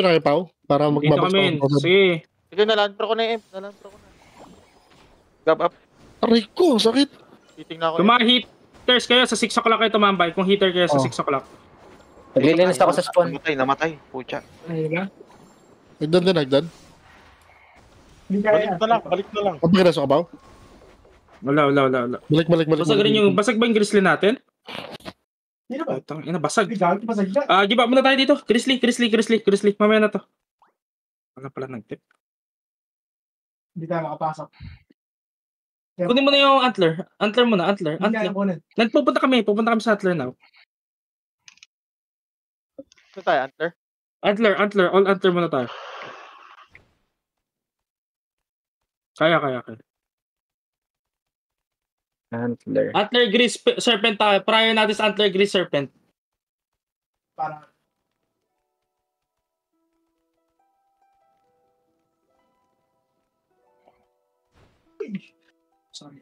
na kayo, Pao? Para Dito magbabas kami. Sige. Sige, nalandro ko na yung M. Gab up. Aray ko, sakit. Titingnan ko Kung mga hitters kayo, sa 6 o'clock kayo tumambay. Kung hitter kayo sa 6 o'clock. Naglilinis ako sa spawn. Namatay. Pucha. Ayun ba? Nagdan. Hindi kaya. Balik na lang. Pabiras ako, Pao? Wala. Balik. Basag ba yung grizzly natin? Hindi na ba? Ina, basag. Galit pa sa gila. Give up muna tayo dito. Grizzly. Mamaya na to. Wala pala nag-tip. Hindi tayo makapasok. Kunin mo na yung antler. Antler muna. Hindi kaya kunin. Pupunta kami sa antler now. Ito tayo, Antler. Antler. All antler muna tayo. Kaya. Antler. Antler Grease Serpent tayo. Prior natin sa Antler Grease Serpent. Para. Sorry.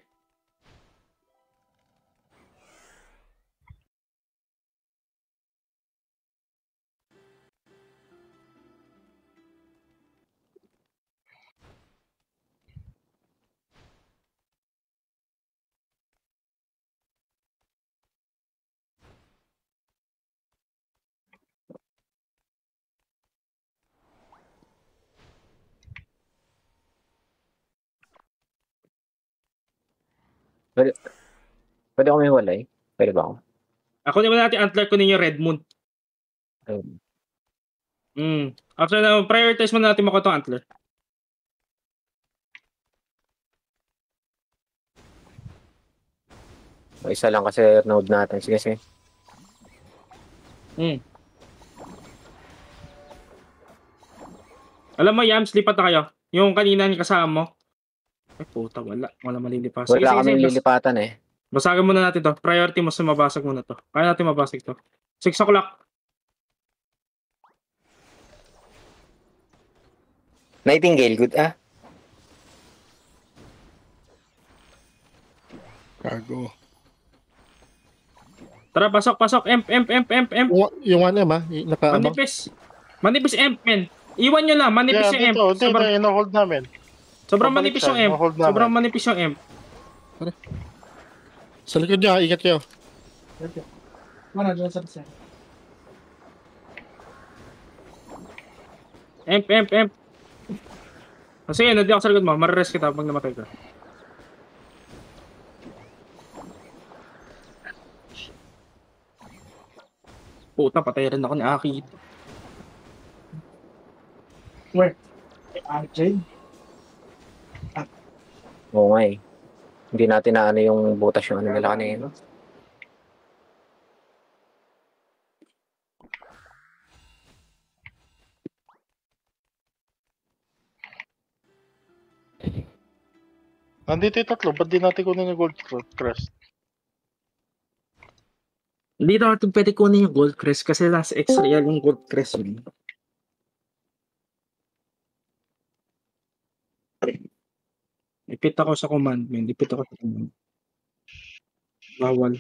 Pwede ako may walay? Pwede ba ako? Ako naman natin Antler kunin yung Red Moon. After na, prioritize muna natin makuha itong Antler. Isa lang kasi node natin. Sige. Alam mo, Yams, lipat na kayo. Yung kanina yung kasama mo. Ay, puta, wala. Wala malilipas. Wala kaming lilipatan eh. Basagan muna natin to. Priority mo sa mabasag muna to. Kaya natin mabasag to. 6 o'clock. Nightingale, good Gago. Tara, pasok. Emp. Yung 1M, ha? Nakaabang. Manipis emp, men. Iwan nyo lang. Manipis yung emp. Dito, ino-hold namin. Sobrang Pabalik manipis siya, yung emp. ino-hold namin. Sobrang manipis yung emp. Sa likod niya, ingat kayo. Mana, dyan sa siya. Emp. Sige, nandiyan ako sa likod mo. Marires kita pag namatay ka. Puta, patay rin ako ni Aki. Where? Jade? Oo nga eh. Hindi natin na ano yung butas yung ano nila kanina. Nandito yung tatlo, ba't di natin kunin yung gold crest? Hindi natin pwede kunin yung gold crest kasi nasa extra yung gold crest yun. Ipit ako sa commandment. Bawal.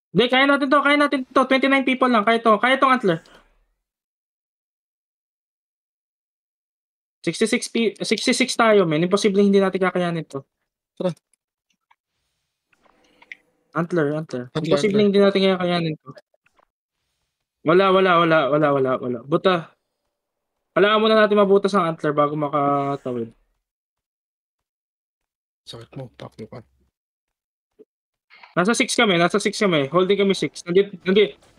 Hindi, kaya natin to. 29 people lang. Kaya tong antler. 66 tayo, men. Imposible hindi natin kakayanin to. Tara. Antler. Imposible hindi natin kakayanin to. Wala. Buta. Kailangan muna natin mabutas ang antler bago makatawid. Sakit mo, takbo ka. Nasa 6 kami. Holding kami 6.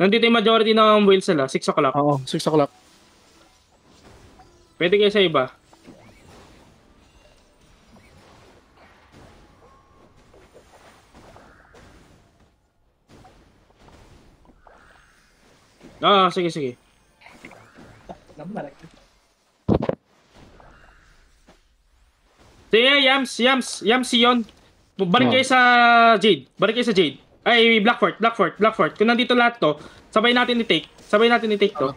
Nandito yung majority ng whale sila. 6 o'clock. Oo, 6 o'clock. Pwede kayo sa iba. Sige. Sige, Yams yun. Balik kayo sa Jade. Ay, Blackfort. Kung nandito lahat to, sabay natin i-take to.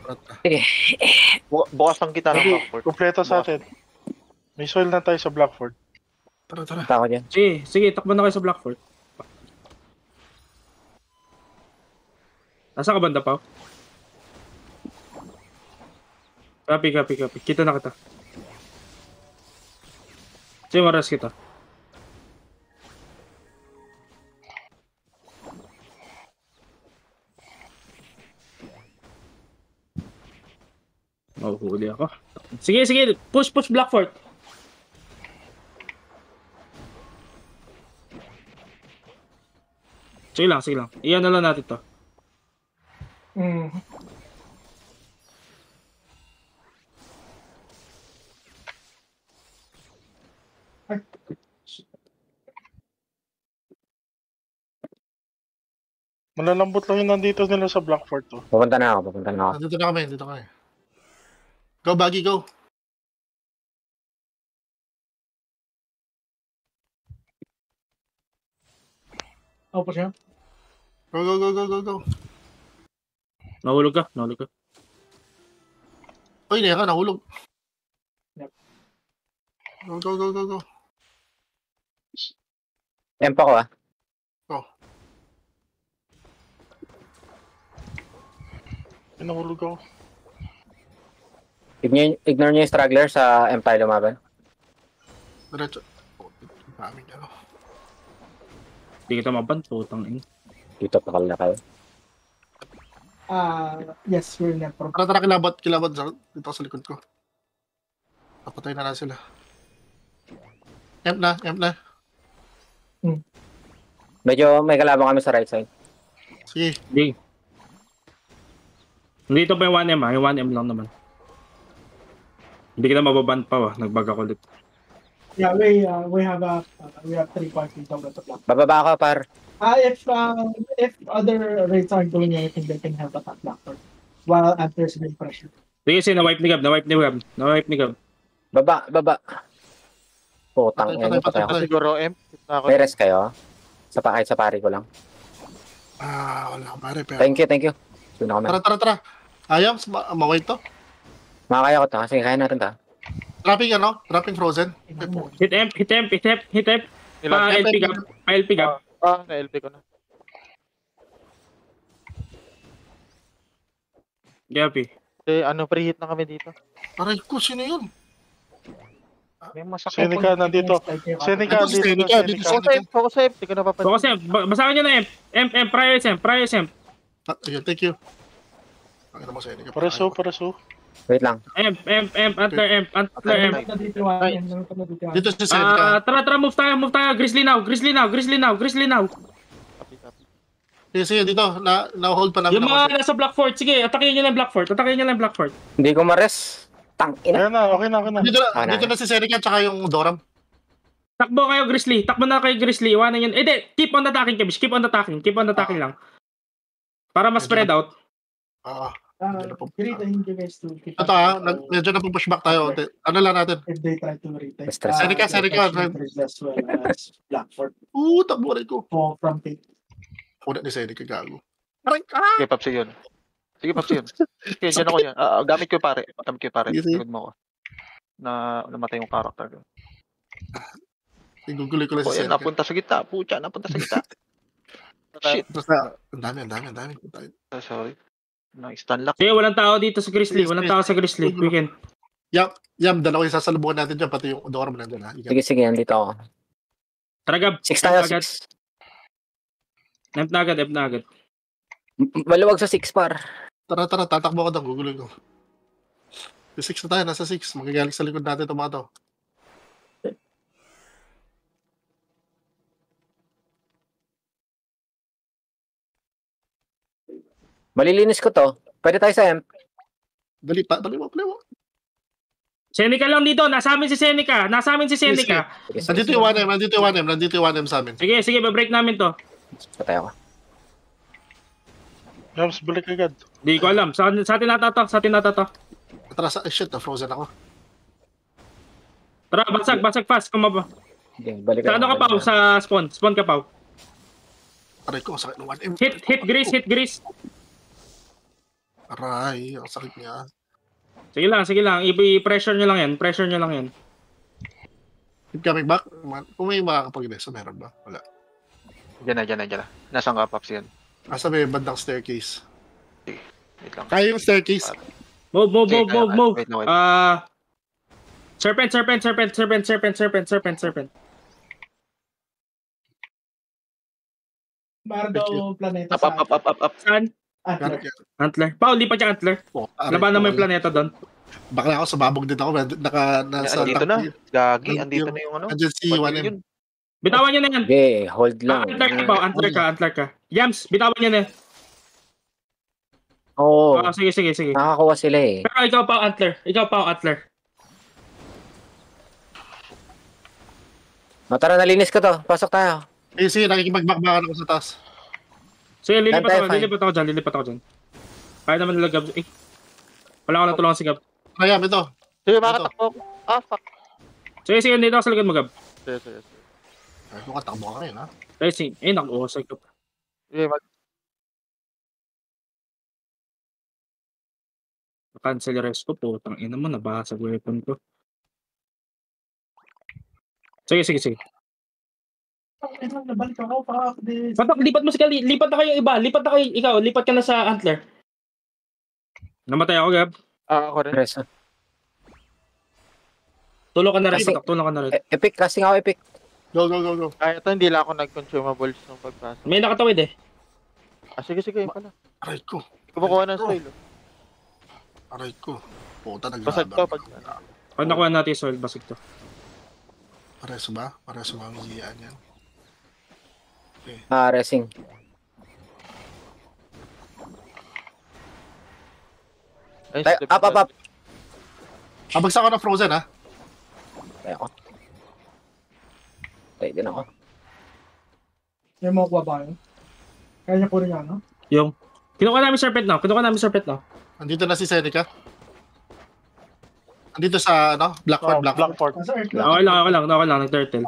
Bukas ang kita ng Blackfort. Kompleto sa atin. May soil na tayo sa Blackfort. Tara. Tako dyan. Sige, takbo na kayo sa Blackfort. Nasa ka banda pa? Copy. Kita na kita. Sige, maras kita. Huli ako. Sige. Push Blackfort. Sige lang. Iyan na lang natin to. Malalambot lang yung nandito nila sa Blackfort to. Pupunta na ako. Dito na kami. Go, Baggy, go. Opo siya. Go. Nahulog ka. Oy, neka, nahulog. Yep. Go. Tempo ko Nahulog ako. Ignore nyo yung straggler sa Empire lumaban. Diretso. Daming ano. Hindi kita mabanto. Tangin. Dito pakal na kayo. Yes, we're not from. Tara, kilabot dito sa likod ko. Napatay na sila. Emp na. Medyo may kalaban kami sa right side. Sige. Dito pa yung 1M Yung 1M lang naman. Hindi kita mababan pa Nagbag ako ulit. Yeah, we have 3 points in total to block. Bababa ako par. If other raids aren't doing anything, they can help attack Blackfort while Antlers being pressure. Sige, na-wipe ni Gab. Baba. Putang yan. Patay ako. Siguro, May rest kayo? Kahit sa pari ko lang. Wala pare. Thank you. Sino kami? Tara. Ayaw, ma-wait to. Makakaya ko to kasi kaya natin to. Trapping frozen. Hit temp. Pa-LP Gab. Na-LP ko na. Gabi. Preheat na kami dito. Aray ko, sino yun? May masakit Seneca nandito. Seneca dito. Focus save. Hindi ko napapansin. Focus M. Basahin nyo na M. Prior SM. Ayun, thank you. Pakita mo sa inyo. Paraso. Wait lang. M. Antler M. Dito si Seneca. Tara, move tayo. Grizzly now. Sige, dito. Na-hold pa namin. Yung mga nasa Blackfort, sige, atakin nyo lang Blackfort. Hindi ko ma-rest. Tangina. Okay na. Dito na si Seneca tsaka yung Doram. Takbo kayo, Grizzly. Iwanan yun. Keep on attacking, Keep on attacking lang. Para mas spread out. Greetahin you guys to keep Ito medyo na push back tayo. Ano lang natin? if they try to retake. Stress. Seneca. As well as Blackford. Taburin ko. From Pink. Una ni Seneca, gago. Sige, Paps, yun. Sige, Paps, yun. Sige, dyan ako yan. Gamit ko yung pare. Sige. Sigod mo ako. Na namatay yung character ko. Iguguloy ko lang Oh, si yan, Seneca. napunta sa gitna. Pucha, napunta sa gitna. Shit. Ang dami. Sorry. Stun lock. Sige, walang tao dito sa Grizzly. Walang tao sa Grizzly. Weekend. Yam, dalawa yung sasalubungan natin dyan, pati yung Dorm nandun ha. Sige, andito ako. Tara, Gab. 6 tayo, Agad. 6. Emp na agad. Maluwag sa 6 par. Tara, tatakbo ko daw, guguloy ko. Yung 6 na tayo, nasa 6. Magagaling sa likod natin itong mga to. Malilinis ko to. Pwede tayo sa Emp. Dali mo. Seneca lang dito. Nasa amin si Seneca. Sige. Nandito yung 1M sa amin. Sige, babreak namin to. Patay ako. Jams, balik agad. Di ko alam. Sa atin nata to. Tara, shit, frozen ako. Tara, basag fast. Kumaba. Okay, balik Sa ano ka, Pao? Sa spawn. Spawn ka, Pao. Aray ko, ang sakit ng 1M. Hit grease. Aray, ang sakit niya. Sige lang. I-pressure nyo lang yan. Keep coming back. Kung may makakapag-resa, meron ba? Wala. Diyan na. Nasaan ka, Paps, yan? Asa may bandang staircase. Wait lang. Kaya yung staircase. Move. Wait lang. Serpent. Meron daw planeta Up. Saan? Antler. Pao, lipat yung Antler. Laban na may planeta doon. Bakla ako, sababog din ako. Nasa Andito na. Gagi, andito na yung ano. Andyan si 1M. Bitawan nyo na yan. Okay, hold lang. Antler ka. Yams, bitawan nyo na yan. Oo. Sige. Nakakuha sila eh. Pero ikaw pa ang Antler. Tara, nalinis ko to. Pasok tayo. Sige, nakikipag-backbackan ako sa taas. Sige, lilipat Fine. ako dyan. Kaya naman nila Gab. Wala ko lang tulungan si Gab. Kaya, ito. Sige, makatakbo. Fuck. Sige, dito ako sa likod mo, Gab. Sige. Ay, kung katakbo ka rin, ha? Naku, sa Gab. Sige, Cancel rest ko po. Tangina mo, nabasag weapon ko. Sige. Nabalik ako. Fuck this. Lipat mo lipat na kayo iba. Ikaw, lipat ka na sa Antler. Namatay ako, Gab. ako rin. Rest. Tulong ka na rin. Kasi- Epic, casting ako epic. Go. Ito hindi lang ako nag-consumables nung pagpasok. May nakatawid eh. Sige, yun pala. Aray ko. Kumukuha ng soil. Aray ko. Puta, Basag to pag... Pag nakuha natin soil, basig to. Pareso ba ang hiyaan yan? Racing. Up. Bagsak ako ng frozen, ha? Tayo ako. Tayo din ako. May makukuha ba yun? Kaya niya po rin yan, no? Yung, kinuha namin serpent now. Andito na si Seneca. Andito sa, Blackford. Nasa Earth lang. Okay lang, nag-turtle.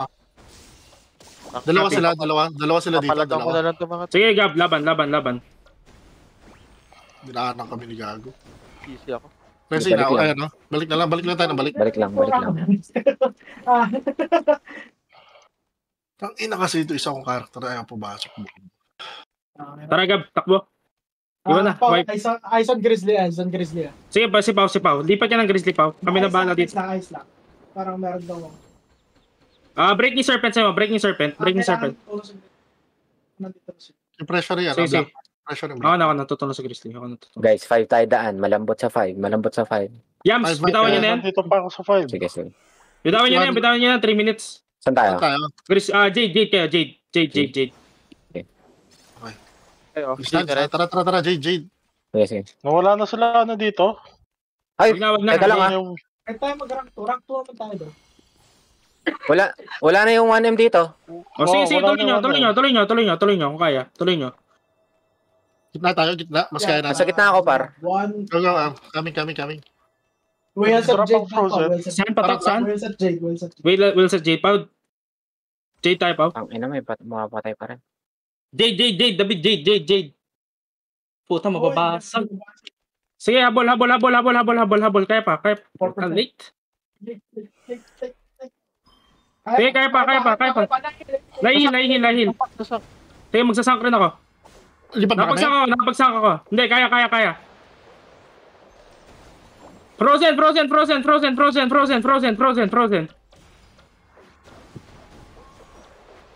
Dalawa sila dito. Papalagang ko na lang ito mga Sige, Gab, laban. Dinaanan kami ni Gago. easy ako. Kasi Balik lang. balik lang tayo. Balik lang. Ang ina kasi ito isa kong karakter na ayaw pumasok mo. Tara, Gab, takbo. Iwan na, wipe. Eyes on Grizzly. Sige, si Pao. Lipat ka ng Grizzly, Pao. Kami na bahala dito. Eyes lang. Parang meron daw. Break ni Serpent sa'yo. Break ni Serpent. Nandito na siya. Yung pressure yan. Sige. Pressure yung Ako natutunan sa Grizzly. Guys, 5 tayo daan. Malambot sa 5. Yams, bitawan nyo na yan. Dito pa ako sa 5. Sige. Bitawan nyo na yan. 3 minutes. Saan tayo? Jade kayo. Jade. Tara, Jade. Sige. Nawala na sila dito. Ay, Wag na. teka lang ha. Kahit tayo mag-rank 2 naman tayo doon. Wala na yung 1M dito. Sige, wala tuloy nyo. Kung kaya, tuloy nyo. Gitna tayo, gitna. Mas kaya Nasa natin. gitna ako, par. One. Go, go. Coming. Wales at Drop Jade. ang frozen. Saan patak? Saan? Wales at Jade. Will sa Jade Pound. Jade tayo, Pound. Ang ina, may mga patay pa rin. Jade. David, Jade. Puta, mababasag. Sige, habol. Kaya pa. Late. Sige, kaya pa. Lahil. Sige, magsasank rin ako. Lipat na kami. Nakapagsank ako. Hindi, kaya. Frozen.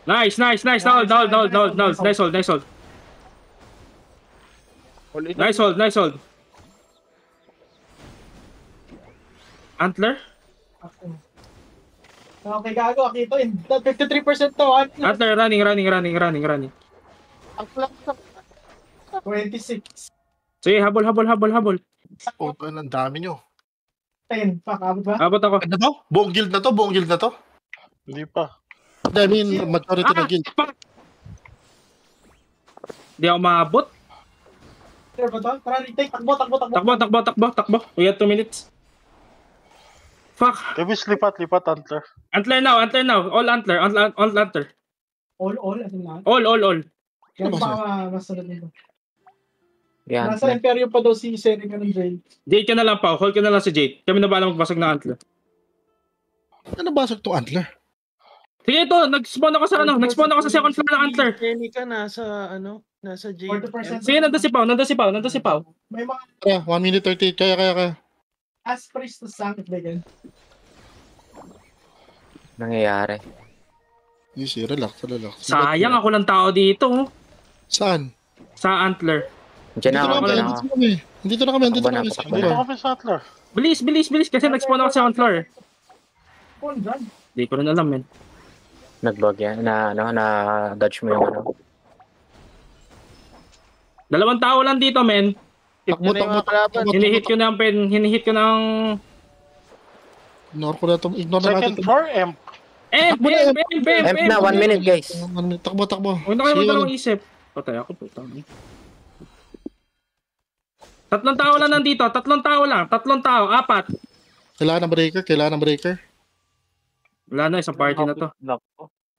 Nice. Nice hold. Antler? Okay, gago. Akito. 53% to. Antler, running. Ang flank sa 26. Sige, habol. Oh, ang dami nyo. 10. Pakabot ba? Abot ako. Ano to? Buong guild na to? Hindi pa. I mean, majority ng guild. Di ako maabot. Clear ba to? Tara, retake. Takbo. We have 2 minutes. Fuck. Davis, lipat, Antler. Antler now. All antler. All? Ano na? All. Kaya pa masunod nito. Yan. Nasa Imperium pa daw si Seneca ng Jade. Jade ka na lang, Pao. Hold ka na lang si Jade. Kami na bala magbasag na antler. Ano basag tong antler? Sige, ito. Nag-spawn ako sa second floor ng antler. Jenica nasa Jade. 40%. Sige, nandun si Pao. May mga Tara, 1 minute 30. Kaya. Aspris to Sank Vegan. Nangyayari. Easy, relax. Sayang ako lang tao dito. Saan? Sa antler. Diyan na ako. Dito na kami. Dito kami sa Antler. Bilis. Kasi nag-spawn ako sa second floor. Phone dyan. Hindi ko rin alam, men. Nag-bug yan. Na-dodge mo yung ano. 2 tao lang dito, men. Takbo. Hinihit ko ng... Ignore na natin. Second floor, M. Emp Na, 1 minute, guys. Takbo. Huwag na kayo magdalawang isip. Patay ako, puta. 3 tao lang nandito. 3 tao. 4. Kailangan ng breaker. Wala na, isang party na to.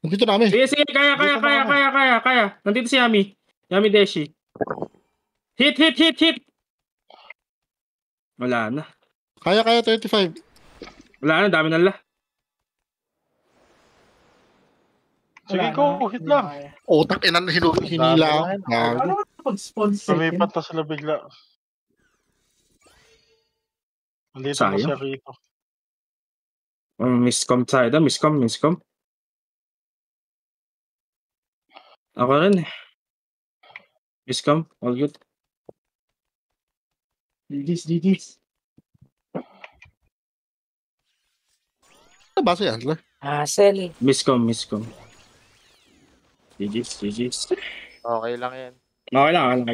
Nandito na kami. Sige, kaya. Nandito si Yami. Yami Deshi. Hit. Wala na. Kaya 35. Wala na, dami na la. Sige, go. Hit lang. Utak inan hinila ako. Ano ba pag-spawn second? Lumipat na sila bigla. Andito na siya rito. Miscom tayo. Miscom. Ako rin eh. Miscom, all good. GG's. Ano ba si Antler? Hassle. Miscom. GG's. Okay lang yan. Okay lang.